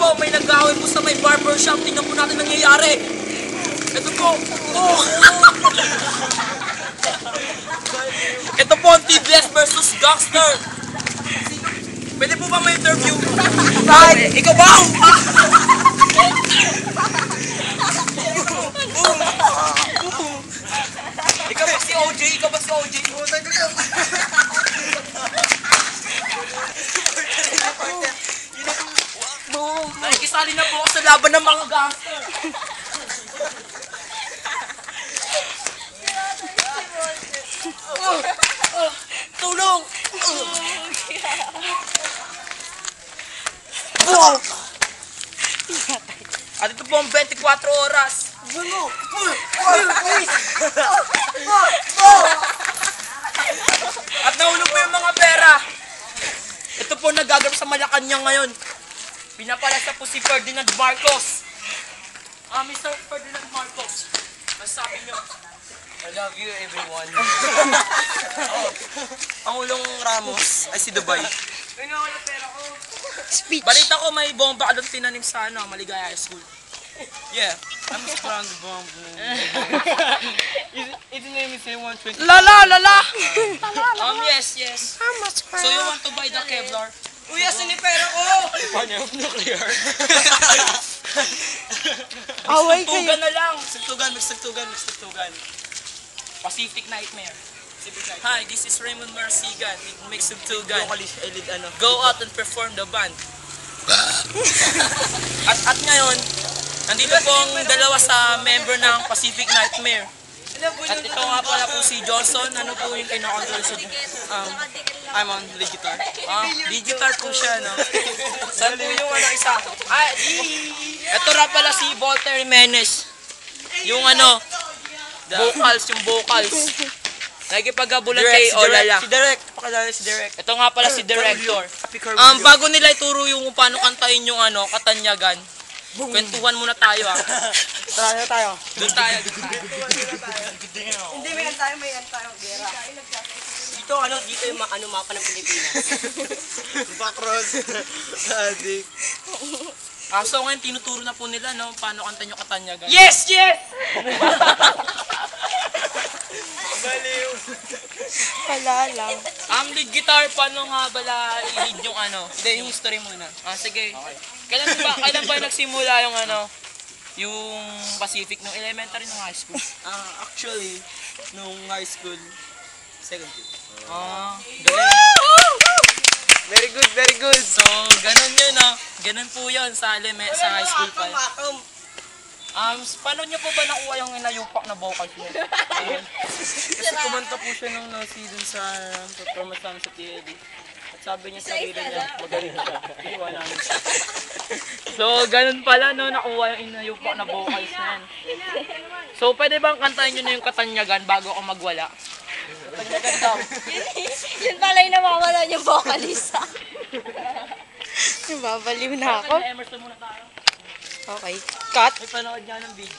po, may nag-aaway po sa may barbershop. Tingnan po natin nangyayari. Ito po. Oh. Ito po ang TBS versus Gangster. Pwede po ba may interview? Ikaw ba? Ikaw ba si OJ? Ikaw ba si OJ? Nakikisali na po ako sa laban ng mga gangster. Tulong! At ito po ang 24 oras. At nahulog po yung mga pera. Ito po nagaganap sa Malacanang ngayon. Pinapalasa po si Ferdinand Marcos. Mr. Ferdinand Marcos, masasabi nyo? I love you, everyone. Pangulong Ramos ay si Dubai. Ay nga, wala pera ko. Speech. Balita ko may bomba ka doon tinanim sa Maligaya High School. Yeah, I'm a strong bomb. His name is A120. Lala! Yes. So you want to buy the Kevlar? Uy, asan yung pera ko? Paano yung nuclear? Away kayo. Tugan na lang. Magsagtugan. Pacific Nightmare. Hi, this is Raymond Marsigan with Magsugtugan. Vocalist, elite ano. Go out and perform the band. at ngayon, nandito po ang dalawa sa member ng Pacific Nightmare. At ito nga pala po si Johnson. Ano po yung kinakontrol sa I'm on lead guitar. lead guitar po siya, no? Saan po yung isa? Ito ra pala si Voltaire Jimenez. Yung vocals. Nakikipaghabulan kay Olala. Si Derek. Pakilala si Derek. Ito nga pala si Director. Bago nila ituro yung paano kantahin yung Katanyagan, kwentuhan muna tayo Tayo. Doon tayo. Hindi, may tayo, Gera. Dito yung mapa ng Pilipinas. Backroads. Adik. So ngayon tinuturo na po nila paano kantahin yung Katanyagan. Yes! Baliw. Wala lang. Lead guitar, paano nga bala i-lead yung Hindi, yung history muna. Sige. Kailan ba nagsimula yung Pacific nung elementary nung high school? Actually, nung high school, second year. Galing. Very good. So, ganun yun Ganun po yun sa high school pa. Paano nyo po ba nakuha yung inayupak na vocal nyo? Kasi kumanta po siya nung dun sa performance namin sa TLD. At sabi niya sa video niya, magaling siya. Iwan namin siya. So, ganun pala nakuha yung inayupak na vocals na yan. So, pwede bang kantahin nyo na yung Katanyagan bago ako magwala? Katanyagan daw. Yun pala yung namawala yung vocalist. Babaliw na ako. Emerson muna tayo. Okay. Cut. May panood niya ng video.